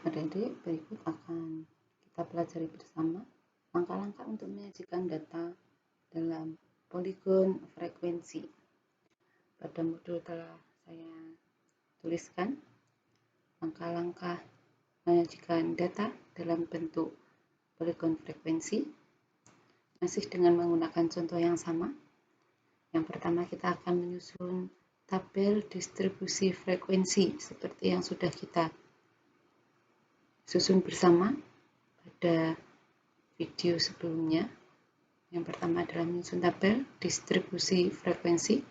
Adik-adik, berikut akan kita pelajari bersama langkah-langkah untuk menyajikan data dalam poligon frekuensi. Pada modul telah saya tuliskan langkah-langkah menyajikan data dalam bentuk poligon frekuensi, masih dengan menggunakan contoh yang sama. Yang pertama, kita akan menyusun tabel distribusi frekuensi seperti yang sudah kita susun bersama pada video sebelumnya. Yang pertama adalah menyusun tabel distribusi frekuensi,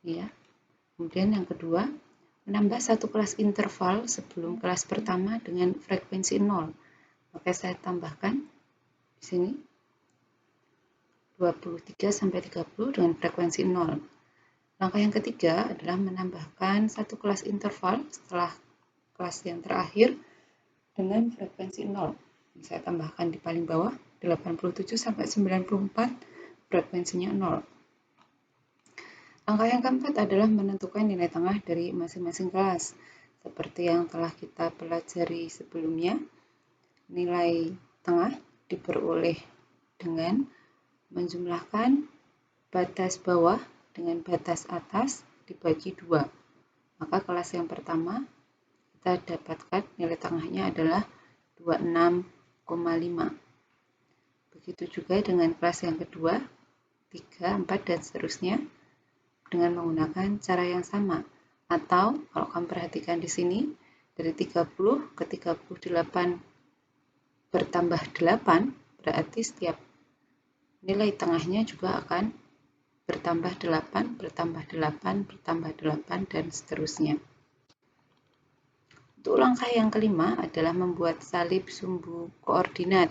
ya. Kemudian yang kedua, menambah satu kelas interval sebelum kelas pertama dengan frekuensi 0. Maka saya tambahkan di sini 23 sampai 30 dengan frekuensi 0. Langkah yang ketiga adalah menambahkan satu kelas interval setelah kelas yang terakhir dengan frekuensi 0. Saya tambahkan di paling bawah 87 sampai 94, frekuensinya 0. Langkah yang keempat adalah menentukan nilai tengah dari masing-masing kelas. Seperti yang telah kita pelajari sebelumnya, nilai tengah diperoleh dengan menjumlahkan batas bawah dengan batas atas dibagi 2. Maka kelas yang pertama kita dapatkan nilai tengahnya adalah 26,5. Begitu juga dengan kelas yang kedua, 3, 4, dan seterusnya dengan menggunakan cara yang sama. Atau kalau kamu perhatikan di sini, dari 30 ke 38 bertambah 8, berarti setiap nilai tengahnya juga akan bertambah 8, bertambah 8, bertambah 8, dan seterusnya. Untuk langkah yang kelima adalah membuat salib sumbu koordinat.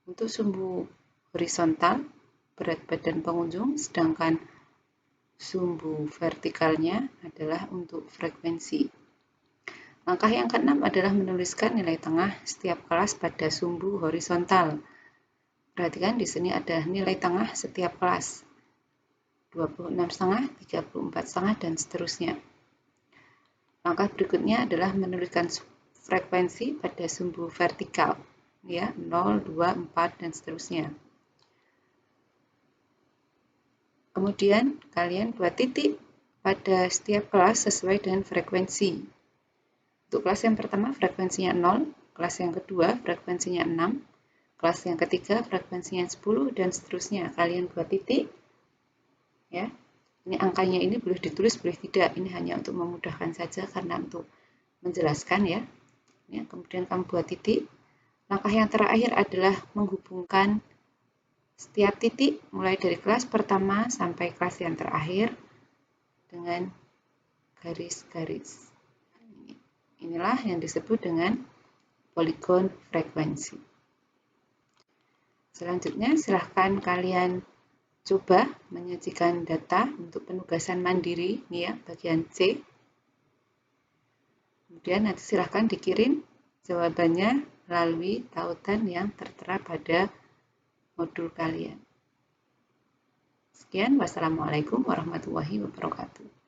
Untuk sumbu horizontal, berat badan pengunjung, sedangkan sumbu vertikalnya adalah untuk frekuensi. Langkah yang keenam adalah menuliskan nilai tengah setiap kelas pada sumbu horizontal. Perhatikan di sini ada nilai tengah setiap kelas. 26,5, 34,5, dan seterusnya. Langkah berikutnya adalah menuliskan frekuensi pada sumbu vertikal, ya, 0, 2, 4, dan seterusnya. Kemudian kalian buat titik pada setiap kelas sesuai dengan frekuensi. Untuk kelas yang pertama frekuensinya 0, kelas yang kedua frekuensinya 6, kelas yang ketiga frekuensinya 10, dan seterusnya. Kalian buat titik, ya. Ini angkanya ini boleh ditulis, boleh tidak. Ini hanya untuk memudahkan saja karena untuk menjelaskan, ya. Kemudian kamu buat titik. Langkah yang terakhir adalah menghubungkan setiap titik mulai dari kelas pertama sampai kelas yang terakhir dengan garis-garis. Inilah yang disebut dengan poligon frekuensi. Selanjutnya silahkan kalian coba menyajikan data untuk penugasan mandiri, nih ya, bagian C. Kemudian nanti silahkan dikirim jawabannya melalui tautan yang tertera pada modul kalian. Sekian, wassalamualaikum warahmatullahi wabarakatuh.